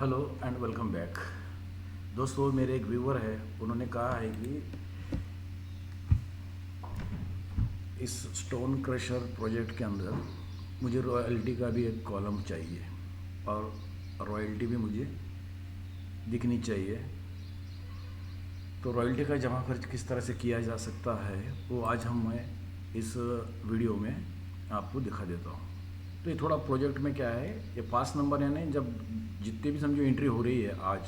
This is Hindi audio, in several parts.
Hello and welcome back. दोस्तों, मेरे एक व्यूवर है, उन्होंने कहा है कि इस स्टोन क्रशर प्रोजेक्ट के अंदर मुझे रॉयल्टी का भी एक कॉलम चाहिए और रॉयल्टी भी मुझे दिखनी चाहिए। तो रॉयल्टी का जमा खर्च किस तरह से किया जा सकता है वो आज मैं इस वीडियो में आपको दिखा देता हूँ। तो ये थोड़ा प्रोजेक्ट में क्या है, ये पास नंबर यानी जब जितने भी समझो एंट्री हो रही है आज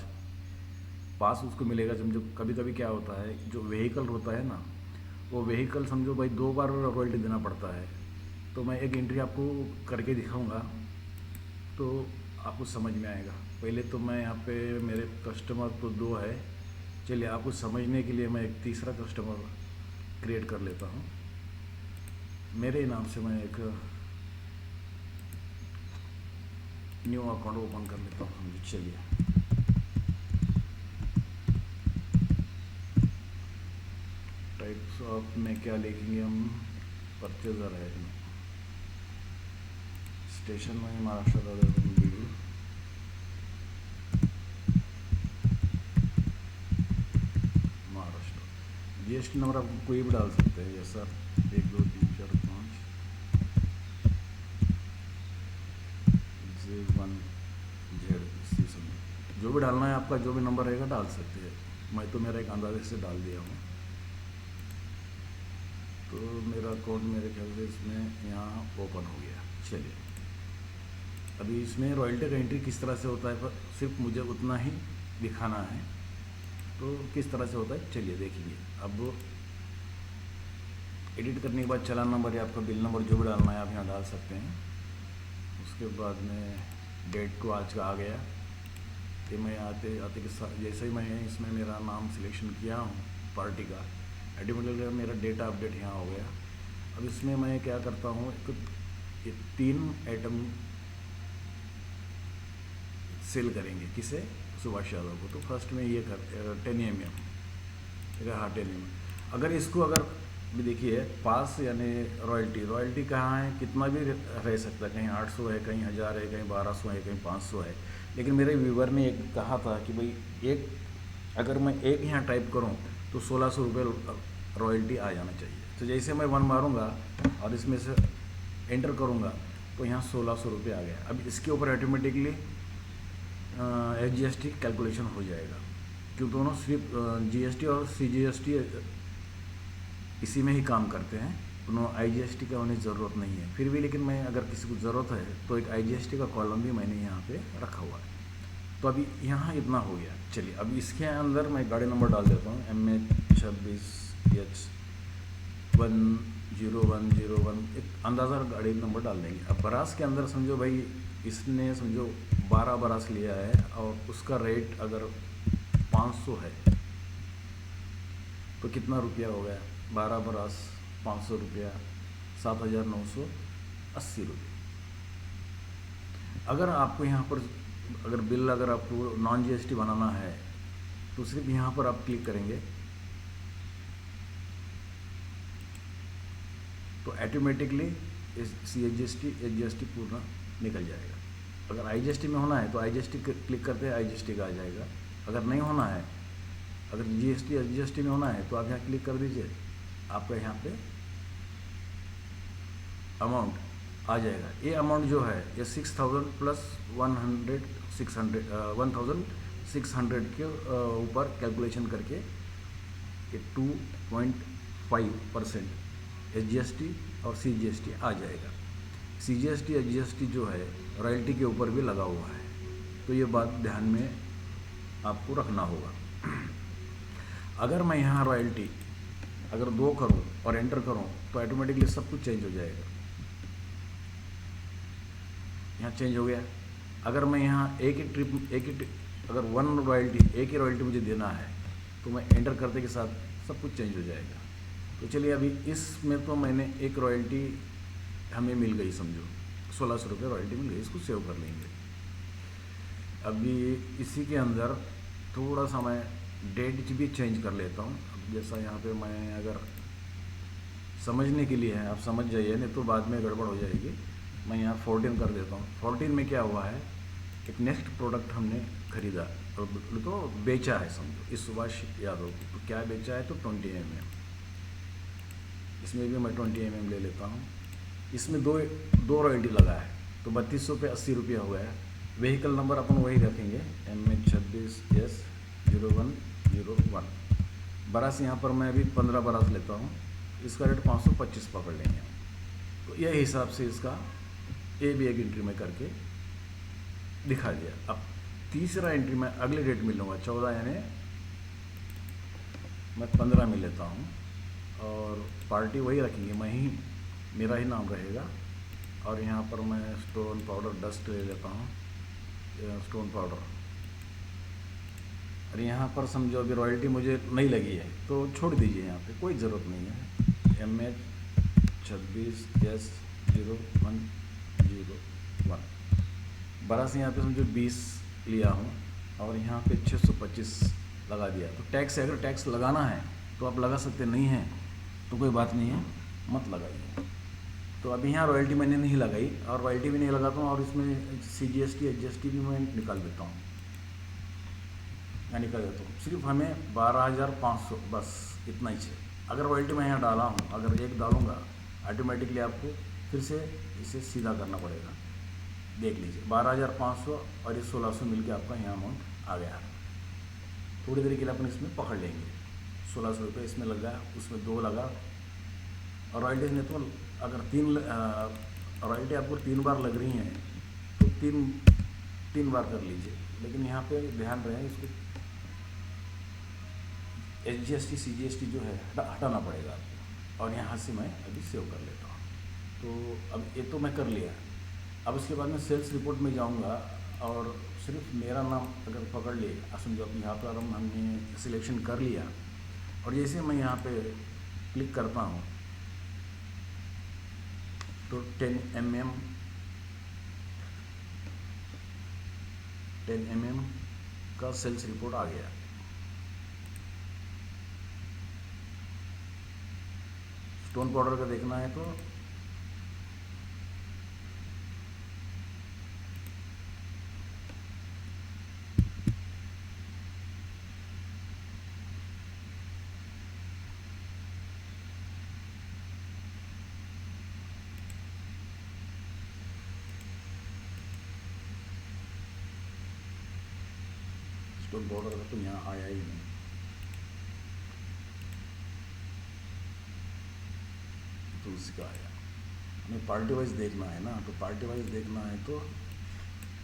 पास उसको मिलेगा। समझो कभी कभी क्या होता है, जो व्हीकल होता है ना, वो व्हीकल समझो भाई 2 बार रॉयल्टी देना पड़ता है। तो मैं एक एंट्री आपको करके दिखाऊंगा तो आपको समझ में आएगा। पहले तो मैं यहाँ पे मेरे कस्टमर तो 2 है, चलिए आपको समझने के लिए मैं एक तीसरा कस्टमर क्रिएट कर लेता हूँ। मेरे नाम से मैं एक न्यू अकाउंट ओपन कर लेता हूँ। चलिए, टाइप्स ऑफ में क्या लिखेंगे हम, परचेजर है, स्टेशन में महाराष्ट्र बीड, महाराष्ट्र। जीएसटी नंबर आप कोई भी डाल सकते हैं, ये सर 1 2 3 4 5 J1 Z जो भी डालना है आपका, जो भी नंबर रहेगा डाल सकते हैं। मैं तो मेरा एक अंदाजे से डाल दिया हूँ। तो मेरा अकाउंट मेरे ख्याल से इसमें यहाँ ओपन हो गया। चलिए, अभी इसमें रॉयल्टी का एंट्री किस तरह से होता है, पर सिर्फ मुझे उतना ही दिखाना है। तो किस तरह से होता है चलिए देखेंगे। अब एडिट करने के बाद चालान नंबर या आपका बिल नंबर जो भी डालना है आप यहाँ डाल सकते हैं। उसके बाद में डेट को आज का आ गया कि मैं आते आते के साथ जैसे ही मैं इसमें मेरा नाम सिलेक्शन किया हूँ पार्टी का, ऑटोमेटिकली मेरा डेटा अपडेट यहाँ हो गया। अब इसमें मैं क्या करता हूँ, ये 3 आइटम सेल करेंगे। किसे? सुभाष यादव को। तो फर्स्ट में ये कर 10 mm, हाँ 10 mm। अगर इसको अगर भी देखिए पास यानी रॉयल्टी कहाँ है, कितना भी रह सकता है, कहीं 800 है, कहीं 1000 है, कहीं 1200 है, कहीं 500 है। लेकिन मेरे व्यूवर ने एक कहा था कि भाई एक अगर मैं एक यहाँ टाइप करूँ तो 1600 रुपये रॉयल्टी आ जाना चाहिए। तो जैसे मैं 1 मारूँगा और इसमें से एंटर करूँगा तो यहाँ 1600 रुपये आ गया। अब इसके ऊपर ऑटोमेटिकली GST कैलकुलेशन हो जाएगा, क्योंकि दोनों सिर्फ GST और CGST इसी में ही काम करते हैं, दोनों IGST का होने की ज़रूरत नहीं है। फिर भी लेकिन मैं अगर किसी को ज़रूरत है तो एक IGST का कॉलम भी मैंने यहाँ पे रखा हुआ है। तो अभी यहाँ इतना हो गया। चलिए, अब इसके अंदर मैं गाड़ी नंबर डाल देता हूँ, MH26H 10101, एक अंदाज़ा गाड़ी नंबर डाल देंगे। अब बरास के अंदर समझो भाई इसने समझो 12 बरास लिया है और उसका रेट अगर 500 है तो कितना रुपया हो गया, 12 बरास 500 रुपया, 7980 रुपये। अगर आपको यहाँ पर अगर बिल अगर आपको नॉन GST बनाना है तो सिर्फ यहाँ पर आप क्लिक करेंगे तो ऑटोमेटिकली CGST HGST पूरा निकल जाएगा। अगर IGST में होना है तो IGST क्लिक करते हैं, IGST का आ जाएगा। अगर नहीं होना है, अगर GST HGST में होना है तो आप यहाँ क्लिक कर दीजिए, आपका यहाँ पे अमाउंट आ जाएगा। ये अमाउंट जो है ये 6000 प्लस 1600 के ऊपर कैलकुलेशन करके ये 2.5% HGST और CGST आ जाएगा। CGST HGST जो है रॉयल्टी के ऊपर भी लगा हुआ है, तो ये बात ध्यान में आपको रखना होगा। अगर मैं यहाँ रॉयल्टी अगर 2 करूँ और एंटर करूँ तो ऑटोमेटिकली सब कुछ चेंज हो जाएगा। यहाँ चेंज हो गया। अगर मैं यहाँ एक ही अगर 1 रॉयल्टी एक ही रॉयल्टी मुझे देना है तो मैं एंटर करते के साथ सब कुछ चेंज हो जाएगा। तो चलिए, अभी इसमें तो मैंने एक रॉयल्टी हमें मिल गई, समझो 1600 रुपये रॉयल्टी मिल गई, इसको सेव कर लेंगे। अभी इसी के अंदर थोड़ा सा मैं डेट भी चेंज कर लेता हूँ। अब जैसा यहाँ पे मैं अगर समझने के लिए है, आप समझ जाइए, नहीं तो बाद में गड़बड़ हो जाएगी। मैं यहाँ 14 कर देता हूँ। 14 में क्या हुआ है, एक नेक्स्ट प्रोडक्ट हमने खरीदा तो बेचा है, समझो इस सुभाष यादव को। तो क्या बेचा है, तो 20 mm। इसमें भी मैं 20 mm ले लेता हूँ। इसमें दो रॉयल्टी लगा है, तो 3200 पे 80 रुपया हुआ है। व्हीकल नंबर अपन वही रखेंगे, MH26S0101। बरस यहाँ पर मैं अभी 15 बरस लेता हूँ, इसका रेट 525 पकड़ लेंगे। तो यह हिसाब से इसका ए भी एक एंट्री में करके दिखा दिया। अब तीसरा एंट्री मैं अगले डेट में लूँगा, 14, यानी मैं 15 में लेता हूँ, और पार्टी वही रखेंगे, मैं ही, मेरा ही नाम रहेगा। और यहाँ पर मैं स्टोन पाउडर डस्ट ले लेता हूँ, स्टोन पाउडर। और यहाँ पर समझो अभी रॉयल्टी मुझे नहीं लगी है तो छोड़ दीजिए, यहाँ पे कोई ज़रूरत नहीं है। MH26S0101 बरस यहाँ पे समझो 20 लिया हूँ, और यहाँ पे 625 लगा दिया। तो टैक्स, अगर टैक्स लगाना है तो आप लगा सकते, नहीं है तो कोई बात नहीं है, मत लगाइए। तो अभी यहाँ रॉयल्टी मैंने नहीं लगाई, और रॉयल्टी भी नहीं लगाता हूँ, और इसमें CGST HST भी मैं निकाल देता हूँ, मैं निकाल देता हूँ। सिर्फ हमें 12,500 बस इतना ही है। अगर रॉयल्टी मैं यहाँ डाला हूँ, अगर एक डालूँगा ऑटोमेटिकली आपको फिर से इसे सीधा करना पड़ेगा। देख लीजिए 12,500 और ये 1,600 मिल के आपका यहाँ अमाउंट आ गया। थोड़ी देर के लिए अपन इसमें पकड़ लेंगे। 1,600 रुपये इसमें लग गया, उसमें 2 लगा। और रॉयल्टी ने तो अगर रॉयल्टी आपको 3 बार लग रही हैं तो तीन बार कर लीजिए। लेकिन यहाँ पे ध्यान रहे, इसको HGST CGST जो है हटाना पड़ेगा आपको। और यहाँ से मैं अभी सेव कर लेता हूँ। तो अब ये तो मैं कर लिया। अब उसके बाद में सेल्स रिपोर्ट में जाऊँगा, और सिर्फ मेरा नाम अगर पकड़ लिए, समझो अब यहाँ पर हमने सिलेक्शन कर लिया, और जैसे मैं यहाँ पे क्लिक करता हूँ तो 10 mm का सेल्स रिपोर्ट आ गया। स्टोन पाउडर का देखना है तो स्टोन पाउडर का तो यहाँ आया ही नहीं। तो उसका आया, हमें पार्टी वाइज देखना है ना, तो पार्टी वाइज देखना है तो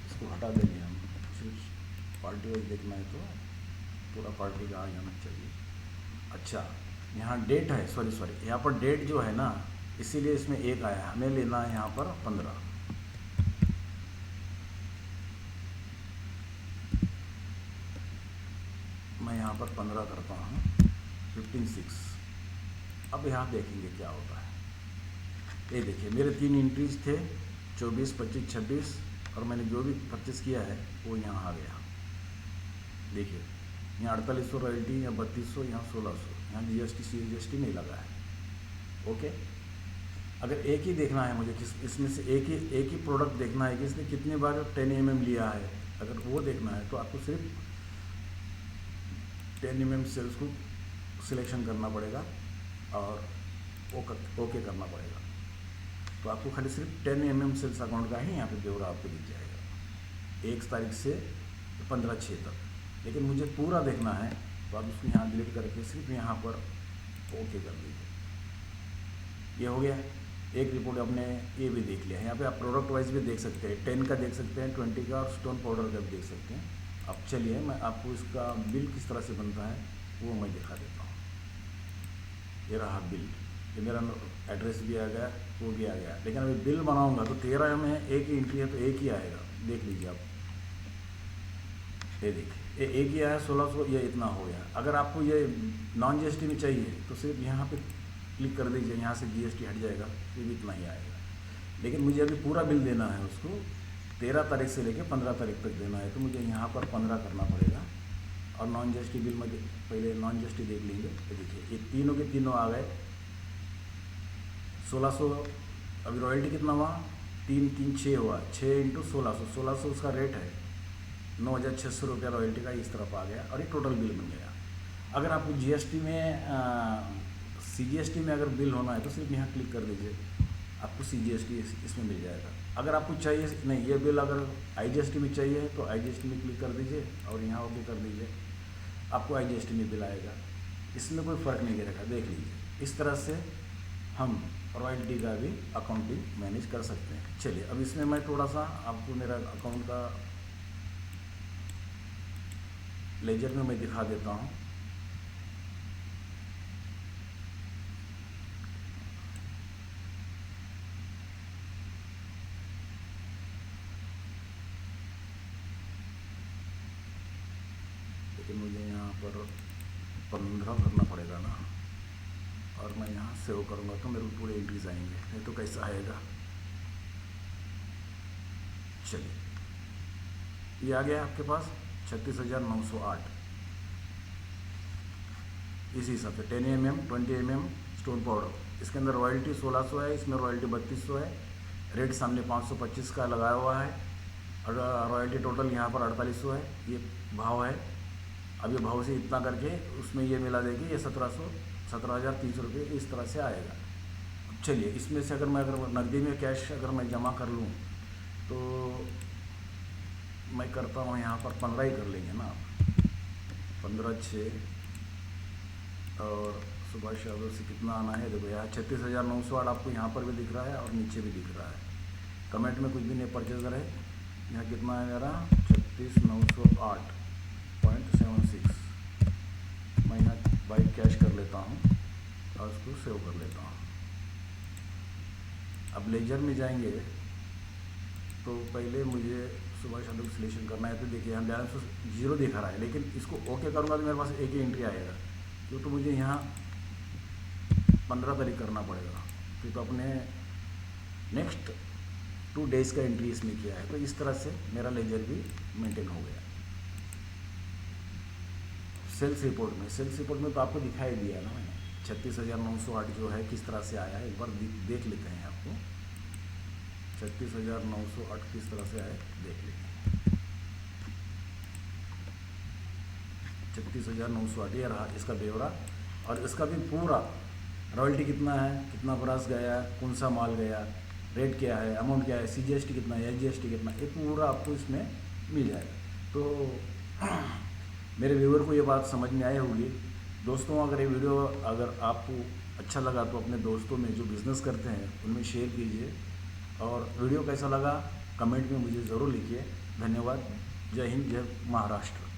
इसको हटा देंगे हम। सिर्फ पार्टी वाइज देखना है तो पूरा पार्टी का आ जाना चाहिए। अच्छा, यहाँ डेट है, सॉरी यहाँ पर डेट जो है ना, इसीलिए इसमें 1 आया। हमें लेना है यहाँ पर 15। मैं यहाँ पर 15 करता हूँ, 15/6। अब यहाँ देखेंगे क्या होता है। ये देखिए मेरे 3 एंट्रीज थे, 24, 25, 26, और मैंने जो भी परचेस किया है वो यहाँ आ गया। देखिए यहाँ 4800 रॉयल्टी, यहाँ 3200, यहाँ 1600, यहाँ GST CGST नहीं लगा है। ओके, अगर एक ही देखना है मुझे, इसमें से एक ही प्रोडक्ट देखना है कि इसने कितने बार 10 mm लिया है, अगर वो देखना है तो आपको सिर्फ 10 mm सेल्स को सिलेक्शन करना पड़ेगा और ओके करना पड़ेगा। तो आपको खाली सिर्फ 10 mm सेल्स अकाउंट का ही यहाँ पे ब्यौरा आपको दिख जाएगा 1 तारीख से 15/6 तक। लेकिन मुझे पूरा देखना है तो आप उसको यहाँ डिलीट करके सिर्फ यहाँ पर ओके कर दीजिए। ये हो गया। एक रिपोर्ट आपने ये भी देख लिया। यहाँ पे आप प्रोडक्ट वाइज भी देख सकते हैं, 10 का देख सकते हैं, 20 का, और स्टोन पाउडर का भी देख सकते हैं। अब चलिए मैं आपको इसका बिल किस तरह से बनता है वो मैं दिखा देता हूँ। ये रहा बिल, ये मेरा एड्रेस भी आ गया, वो भी आ गया। लेकिन अभी बिल बनाऊंगा तो 13 में एक ही एंट्री है तो एक ही आएगा। देख लीजिए आप, ये देखिए ये एक ही आया 1600, ये इतना हो गया। अगर आपको ये नॉन GST में चाहिए तो सिर्फ यहाँ पे क्लिक कर दीजिए, यहाँ से GST हट जाएगा, ये भी इतना ही आएगा। लेकिन मुझे अभी पूरा बिल देना है उसको, 13 तारीख से लेकर 15 तारीख तक देना है, तो मुझे यहाँ पर 15 करना पड़ेगा। और नॉन GST बिल में पहले नॉन GST देख लेंगे। तो देखिए ये तीनों के तीनों आ गए 1600। अभी रॉयल्टी कितना हुआ, 3 3 6 हुआ, 6 × 1600, 1600 उसका रेट है। ₹9,600 रॉयल्टी का इस तरफ आ गया और ये टोटल बिल बन गया। अगर आपको जीएसटी में सीजीएसटी में अगर बिल होना है तो सिर्फ यहाँ क्लिक कर दीजिए, आपको सीजीएसटी इसमें मिल जाएगा। अगर आपको चाहिए नहीं ये बिल अगर आईजीएसटी में चाहिए तो आईजीएसटी में क्लिक कर दीजिए और यहाँ ओके कर दीजिए, आपको आईजीएसटी में बिल आएगा। इसमें कोई फ़र्क नहीं गिरेगा, देख लीजिए। इस तरह से हम रॉयल्टी का भी अकाउंटिंग मैनेज कर सकते हैं। चलिए अब इसमें मैं थोड़ा सा आपको मेरा अकाउंट का लेजर में मैं दिखा देता हूँ। लेकिन मुझे यहाँ पर 15 भरना पड़ेगा ना, और मैं यहाँ सेव करूँगा तो मेरे को पूरे एंट्रीज आएंगे, नहीं तो कैसा आएगा। चलिए ये आ गया आपके पास 36,908। इसी हिसाब से 10 mm 20 mm स्टोन पाउडर, इसके अंदर रॉयल्टी 1600 है, इसमें रॉयल्टी 3200 है, रेट सामने 525 का लगाया हुआ है, और रॉयल्टी टोटल यहाँ पर 4800 है, ये भाव है। अब ये भाव से इतना करके उसमें ये मिला देगी, ये 17,300 रुपये इस तरह से आएगा। चलिए इसमें से अगर नकदी में कैश अगर मैं जमा कर लूँ तो मैं करता हूँ यहाँ पर 15 ही कर लेंगे ना, 15/6 और सुभाष यादव से कितना आना है। देखो यहाँ 36,908 आपको यहाँ पर भी दिख रहा है और नीचे भी दिख रहा है। कमेंट में कुछ भी नहीं परचेजर है, यहाँ कितना है मेरा 36,908.76। मैं यहाँ बाई कैश कर लेता हूँ और उसको सेव कर लेता हूँ। अब लेजर में जाएंगे तो पहले मुझे सुभाष यादव का सिलेक्शन करना है। तो देखिए यहाँ बैलेंस 0 दिखा रहा है, लेकिन इसको ओके करूँगा तो मेरे पास एक ही एंट्री आएगा, क्यों तो मुझे यहाँ 15 तारीख करना पड़ेगा, फिर तो अपने नेक्स्ट 2 डेज़ का एंट्री इसमें किया है। तो इस तरह से मेरा लेजर भी मेंटेन हो गया। सेल्स रिपोर्ट में तो आपको दिखाई दिया ना मैंने, 36,908 जो है किस तरह से आया है, एक बार देख लेते हैं। आपको 36,908 किस तरह से आया देख लेते हैं। 36,908 ये रहा इसका ब्यौरा, और इसका भी पूरा रॉयल्टी कितना है, कितना बरस गया, कौन सा माल गया, रेट क्या है, अमाउंट क्या है, सीजीएसटी कितना है, एसजीएसटी कितना, ये पूरा आपको इसमें मिल जाएगा। तो मेरे व्यूअर को ये बात समझ में आई होगी। दोस्तों अगर ये वीडियो अगर आपको अच्छा लगा तो अपने दोस्तों में जो बिज़नेस करते हैं उनमें शेयर कीजिए, और वीडियो कैसा लगा कमेंट में मुझे ज़रूर लिखिए। धन्यवाद। जय हिंद, जय महाराष्ट्र।